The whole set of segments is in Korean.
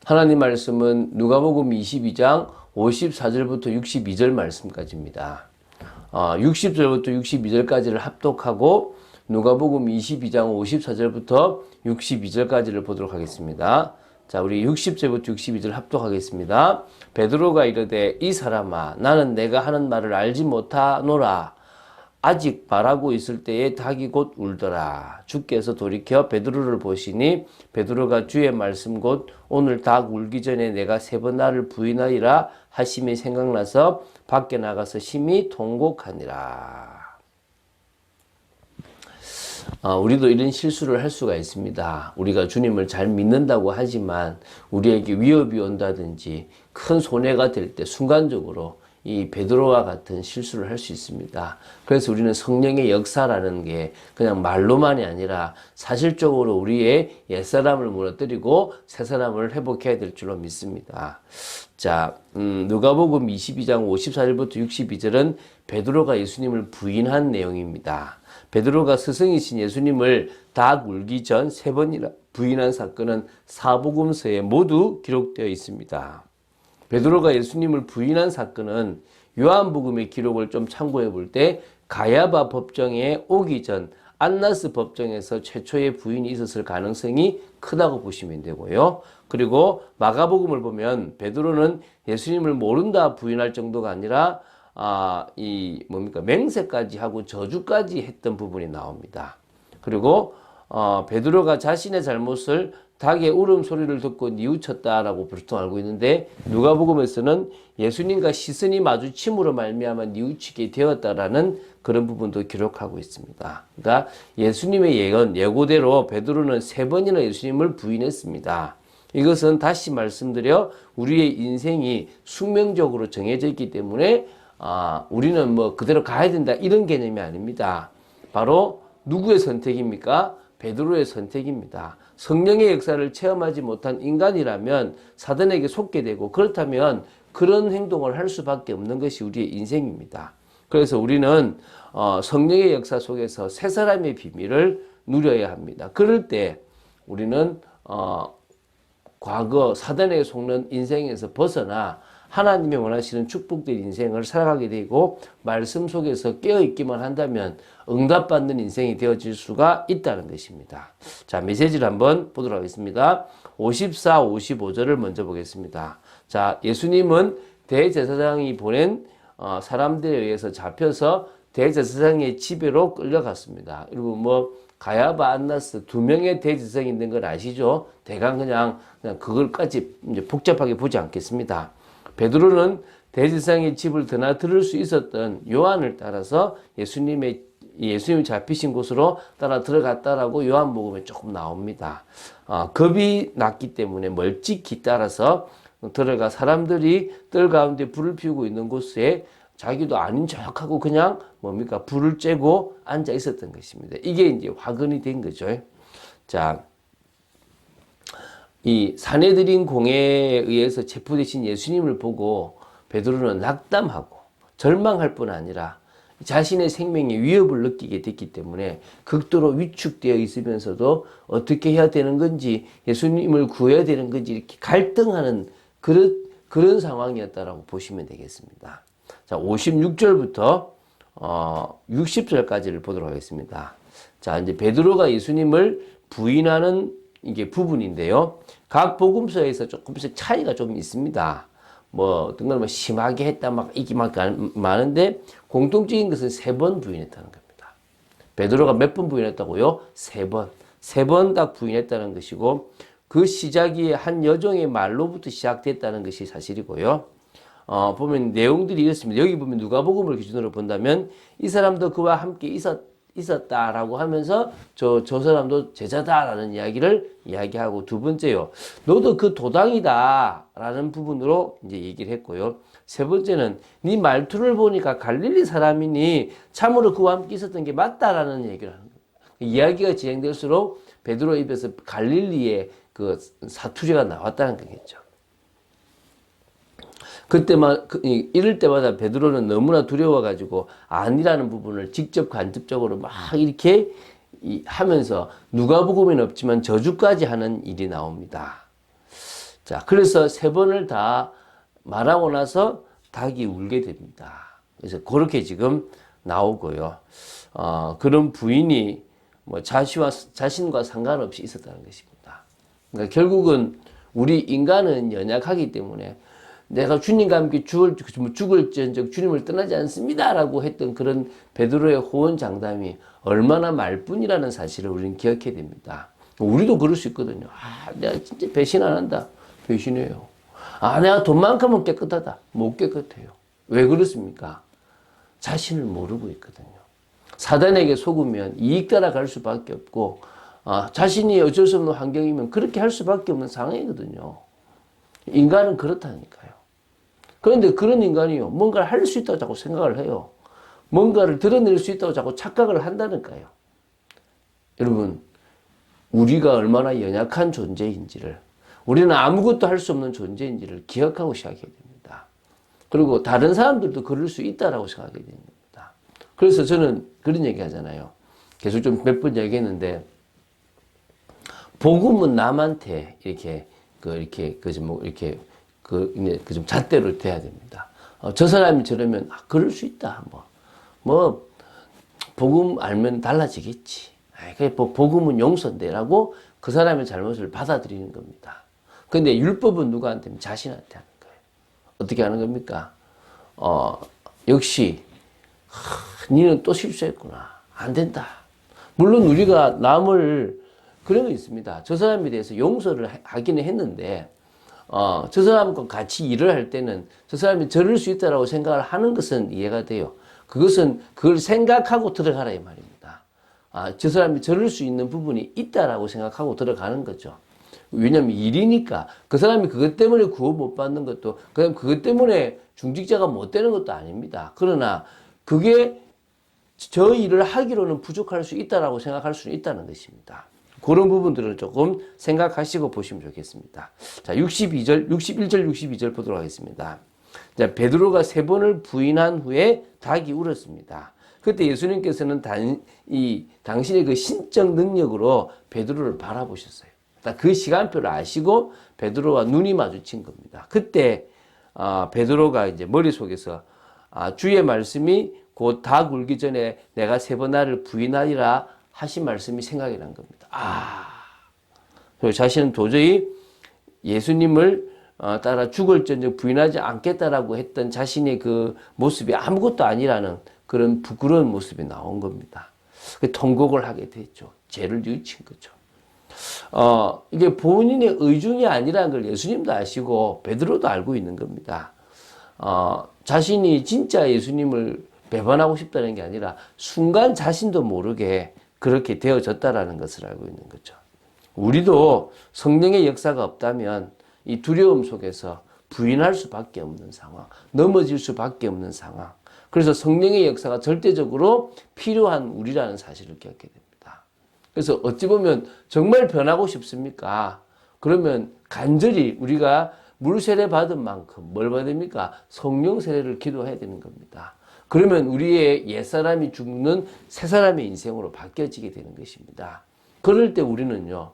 하나님 말씀은 누가복음 22장 54절부터 62절 말씀까지입니다. 60절부터 62절까지를 합독하고 누가복음 22장 54절부터 62절까지를 보도록 하겠습니다. 자, 우리 60절부터 62절 합독하겠습니다. 베드로가 이르되 이 사람아 나는 내가 하는 말을 알지 못하노라. 아직 말하고 있을 때에 닭이 곧 울더라. 주께서 돌이켜 베드로를 보시니 베드로가 주의 말씀 곧 오늘 닭 울기 전에 내가 3번 나를 부인하리라 하심이 생각나서 밖에 나가서 심히 통곡하니라. 우리도 이런 실수를 할 수가 있습니다. 우리가 주님을 잘 믿는다고 하지만 우리에게 위협이 온다든지 큰 손해가 될 때 순간적으로 이 베드로와 같은 실수를 할 수 있습니다. 그래서 우리는 성령의 역사라는 게 그냥 말로만이 아니라 사실적으로 우리의 옛사람을 무너뜨리고 새사람을 회복해야 될 줄로 믿습니다. 자, 누가복음 22장 54절부터 62절은 베드로가 예수님을 부인한 내용입니다. 베드로가 스승이신 예수님을 닭 울기 전 3번이나 부인한 사건은 사복음서에 모두 기록되어 있습니다. 베드로가 예수님을 부인한 사건은 요한복음의 기록을 좀 참고해 볼 때 가야바 법정에 오기 전 안나스 법정에서 최초의 부인이 있었을 가능성이 크다고 보시면 되고요. 그리고 마가복음을 보면 베드로는 예수님을 모른다 부인할 정도가 아니라 맹세까지 하고 저주까지 했던 부분이 나옵니다. 그리고 베드로가 자신의 잘못을 닭의 울음소리를 듣고 뉘우쳤다라고 보통 알고 있는데 누가복음에서는 예수님과 시선이 마주침으로 말미암아 뉘우치게 되었다라는 그런 부분도 기록하고 있습니다. 그러니까 예수님의 예고대로 베드로는 3번이나 예수님을 부인했습니다. 이것은 다시 말씀드려 우리의 인생이 숙명적으로 정해져 있기 때문에 우리는 뭐 그대로 가야 된다 이런 개념이 아닙니다. 바로 누구의 선택입니까? 베드로의 선택입니다. 성령의 역사를 체험하지 못한 인간이라면 사단에게 속게 되고 그렇다면 그런 행동을 할 수밖에 없는 것이 우리의 인생입니다. 그래서 우리는 성령의 역사 속에서 새 사람의 비밀을 누려야 합니다. 그럴 때 우리는 과거 사단에게 속는 인생에서 벗어나 하나님이 원하시는 축복된 인생을 살아가게 되고 말씀 속에서 깨어있기만 한다면 응답받는 인생이 되어질 수가 있다는 것입니다. 자, 메시지를 한번 보도록 하겠습니다. 54, 55절을 먼저 보겠습니다. 자, 예수님은 대제사장이 보낸 사람들에 의해서 잡혀서 대제사장의 집에로 끌려갔습니다. 여러분 가야바 안나스 2명의 대제사장이 있는 걸 아시죠? 대강 그냥 그걸까지 이제 복잡하게 보지 않겠습니다. 베드로는 대제사장의 집을 드나들을 수 있었던 요한을 따라서 예수님이 잡히신 곳으로 따라 들어갔다라고 요한복음에 조금 나옵니다. 겁이 났기 때문에 멀찍이 따라서 들어가 사람들이 뜰 가운데 불을 피우고 있는 곳에 자기도 아닌 척하고 그냥 불을 쬐고 앉아 있었던 것입니다. 이게 이제 화근이 된 거죠. 자, 이 사내들인 공회에 의해서 체포되신 예수님을 보고 베드로는 낙담하고 절망할 뿐 아니라 자신의 생명에 위협을 느끼게 됐기 때문에 극도로 위축되어 있으면서도 어떻게 해야 되는 건지 예수님을 구해야 되는 건지 이렇게 갈등하는 그런 상황이었다라고 보시면 되겠습니다. 자, 56절부터 60절까지를 보도록 하겠습니다. 자, 이제 베드로가 예수님을 부인하는 이게 부분인데요. 각 복음서에서 조금씩 차이가 좀 있습니다. 어떤 걸 심하게 했다, 이게 많은데, 공통적인 것은 3번 부인했다는 겁니다. 베드로가 몇 번 부인했다고요? 3번. 3번 딱 부인했다는 것이고, 그 시작이 한 여종의 말로부터 시작됐다는 것이 사실이고요. 보면 내용들이 이렇습니다. 여기 보면 누가복음을 기준으로 본다면, 이 사람도 그와 함께 있었다라고 하면서 저 사람도 제자다라는 이야기를 이야기하고, 두 번째요, 너도 그 도당이다라는 부분으로 이제 얘기를 했고요. 세 번째는 네 말투를 보니까 갈릴리 사람이니 참으로 그와 함께 있었던 게 맞다라는 얘기를 하는 거예요. 이야기가 진행될수록 베드로 입에서 갈릴리의 그 사투리가 나왔다는 거겠죠. 이럴 때마다 베드로는 너무나 두려워가지고 아니라는 부분을 직접 간접적으로 막 이렇게 하면서 누가복음에는 없지만 저주까지 하는 일이 나옵니다. 자, 그래서 세 번을 다 말하고 나서 닭이 울게 됩니다. 그래서 그렇게 지금 나오고요. 그런 부인이 뭐 자신과 상관없이 있었다는 것입니다. 그러니까 결국은 우리 인간은 연약하기 때문에 내가 주님과 함께 죽을지언정 주님을 떠나지 않습니다라고 했던 그런 베드로의 호언장담이 얼마나 말뿐이라는 사실을 우리는 기억해야 됩니다. 우리도 그럴 수 있거든요. 내가 진짜 배신 안 한다. 배신해요. 내가 돈만큼은 깨끗하다. 못 깨끗해요. 왜 그렇습니까? 자신을 모르고 있거든요. 사단에게 속으면 이익 따라갈 수밖에 없고 자신이 어쩔 수 없는 환경이면 그렇게 할 수밖에 없는 상황이거든요. 인간은 그렇다니까요. 그런데 그런 인간이요. 뭔가를 할 수 있다고 자꾸 생각을 해요. 뭔가를 드러낼 수 있다고 자꾸 착각을 한다니까요. 여러분, 우리가 얼마나 연약한 존재인지를, 우리는 아무것도 할 수 없는 존재인지를 기억하고 시작해야 됩니다. 그리고 다른 사람들도 그럴 수 있다라고 생각하게 됩니다. 그래서 저는 그런 얘기 하잖아요. 계속 좀 몇 번 얘기했는데, 복음은 남한테 좀 잣대로 돼야 됩니다. 저 사람이 저러면, 그럴 수 있다. 복음 알면 달라지겠지. 복음은 용서인데라고 그 사람의 잘못을 받아들이는 겁니다. 근데 율법은 누구한테? 자신한테 하는 거예요. 어떻게 하는 겁니까? 역시, 니는 또 실수했구나. 안 된다. 물론 우리가 남을 그런 거 있습니다. 저 사람에 대해서 용서를 하기는 했는데, 저 사람과 같이 일을 할 때는 저 사람이 저럴 수 있다라고 생각을 하는 것은 이해가 돼요. 그걸 생각하고 들어가라 이 말입니다. 저 사람이 저럴 수 있는 부분이 있다라고 생각하고 들어가는 거죠. 왜냐면 일이니까 그 사람이 그것 때문에 구원 못 받는 것도 그다음 그것 때문에 중직자가 못 되는 것도 아닙니다. 그러나 그게 저 일을 하기로는 부족할 수 있다라고 생각할 수는 있다는 것입니다. 그런 부분들을 조금 생각하시고 보시면 좋겠습니다. 자, 61절, 62절 보도록 하겠습니다. 자, 베드로가 세 번을 부인한 후에 닭이 울었습니다. 그때 예수님께서는 당신의 그 신적 능력으로 베드로를 바라보셨어요. 그 시간표를 아시고 베드로와 눈이 마주친 겁니다. 그때 베드로가 이제 머릿속에서 주의 말씀이 곧 닭 울기 전에 내가 세 번 나를 부인하리라 하신 말씀이 생각이 난 겁니다. 그리고 자신은 도저히 예수님을 따라 죽을지언정 부인하지 않겠다라고 했던 자신의 그 모습이 아무것도 아니라는 그런 부끄러운 모습이 나온 겁니다. 통곡을 하게 됐죠. 죄를 뉘우친 거죠. 이게 본인의 의중이 아니라는 걸 예수님도 아시고 베드로도 알고 있는 겁니다. 자신이 진짜 예수님을 배반하고 싶다는 게 아니라 순간 자신도 모르게 그렇게 되어졌다라는 것을 알고 있는 거죠. 우리도 성령의 역사가 없다면 이 두려움 속에서 부인할 수밖에 없는 상황, 넘어질 수밖에 없는 상황. 그래서 성령의 역사가 절대적으로 필요한 우리라는 사실을 기억해야 됩니다. 그래서 어찌 보면 정말 변하고 싶습니까? 그러면 간절히 우리가 물 세례 받은 만큼 뭘 받습니까? 성령 세례를 기도해야 되는 겁니다. 그러면 우리의 옛사람이 죽는 새사람의 인생으로 바뀌어지게 되는 것입니다. 그럴 때 우리는요,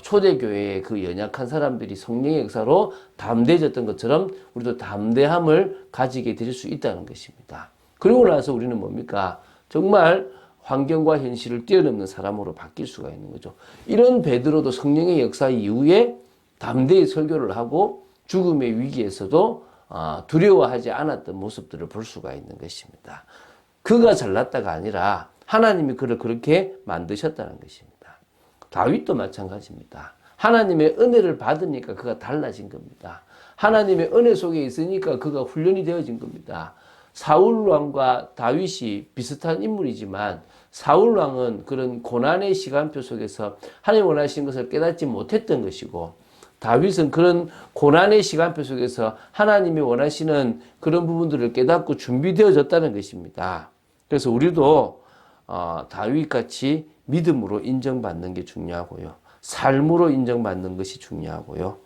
초대교회의 그 연약한 사람들이 성령의 역사로 담대해졌던 것처럼 우리도 담대함을 가지게 될 수 있다는 것입니다. 그러고 나서 우리는 뭡니까? 정말 환경과 현실을 뛰어넘는 사람으로 바뀔 수가 있는 거죠. 이런 베드로도 성령의 역사 이후에 담대히 설교를 하고 죽음의 위기에서도 두려워하지 않았던 모습들을 볼 수가 있는 것입니다. 그가 잘났다가 아니라 하나님이 그를 그렇게 만드셨다는 것입니다. 다윗도 마찬가지입니다. 하나님의 은혜를 받으니까 그가 달라진 겁니다. 하나님의 은혜 속에 있으니까 그가 훈련이 되어진 겁니다. 사울 왕과 다윗이 비슷한 인물이지만 사울 왕은 그런 고난의 시간표 속에서 하나님 원하시는 것을 깨닫지 못했던 것이고 다윗은 그런 고난의 시간표 속에서 하나님이 원하시는 그런 부분들을 깨닫고 준비되어졌다는 것입니다. 그래서 우리도 다윗같이 믿음으로 인정받는 게 중요하고요. 삶으로 인정받는 것이 중요하고요.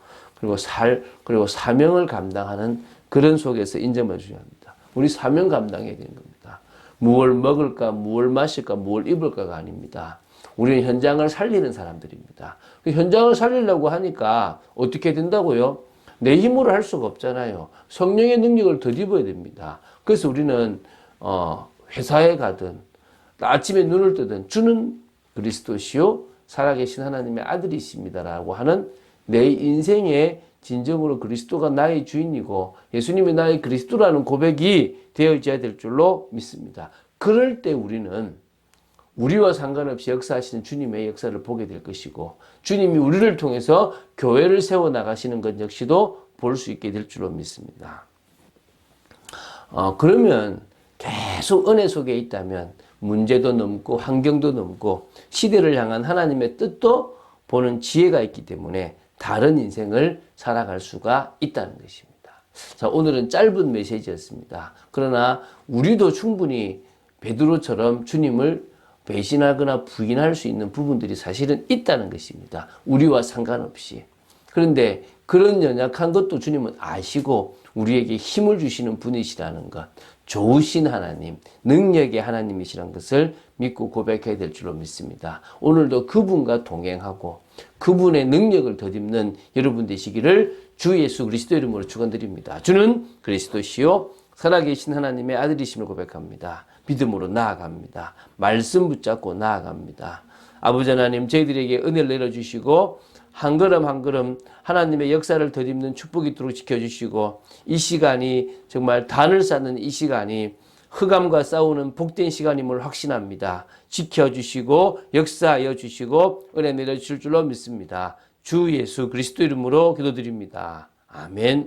그리고 사명을 감당하는 그런 속에서 인정받는 게 중요합니다. 우리 사명 감당해야 되는 겁니다. 무엇을 먹을까, 무엇을 마실까, 무엇을 입을까가 아닙니다. 우리는 현장을 살리는 사람들입니다. 그 현장을 살리려고 하니까 어떻게 된다고요? 내 힘으로 할 수가 없잖아요. 성령의 능력을 덧입어야 됩니다. 그래서 우리는 회사에 가든 아침에 눈을 뜨든 주는 그리스도시요 살아계신 하나님의 아들이십니다라고 하는 내 인생에 진정으로 그리스도가 나의 주인이고 예수님이 나의 그리스도라는 고백이 되어져야 될 줄로 믿습니다. 그럴 때 우리는 우리와 상관없이 역사하시는 주님의 역사를 보게 될 것이고 주님이 우리를 통해서 교회를 세워나가시는 것 역시도 볼 수 있게 될 줄로 믿습니다. 그러면 계속 은혜 속에 있다면 문제도 넘고 환경도 넘고 시대를 향한 하나님의 뜻도 보는 지혜가 있기 때문에 다른 인생을 살아갈 수가 있다는 것입니다. 자, 오늘은 짧은 메시지였습니다. 그러나 우리도 충분히 베드로처럼 주님을 배신하거나 부인할 수 있는 부분들이 사실은 있다는 것입니다. 우리와 상관없이. 그런데 그런 연약한 것도 주님은 아시고 우리에게 힘을 주시는 분이시라는 것, 좋으신 하나님, 능력의 하나님이시라는 것을 믿고 고백해야 될 줄로 믿습니다. 오늘도 그분과 동행하고 그분의 능력을 덧입는 여러분 되시기를 주 예수 그리스도 이름으로 축원드립니다. 주는 그리스도시요 살아계신 하나님의 아들이심을 고백합니다. 믿음으로 나아갑니다. 말씀 붙잡고 나아갑니다. 아버지 하나님, 저희들에게 은혜를 내려주시고 한 걸음 한 걸음 하나님의 역사를 덧입는 축복이 있도록 지켜주시고 이 시간이 정말 단을 쌓는 이 시간이 흑암과 싸우는 복된 시간임을 확신합니다. 지켜주시고 역사하여 주시고 은혜 내려주실 줄로 믿습니다. 주 예수 그리스도 이름으로 기도드립니다. 아멘.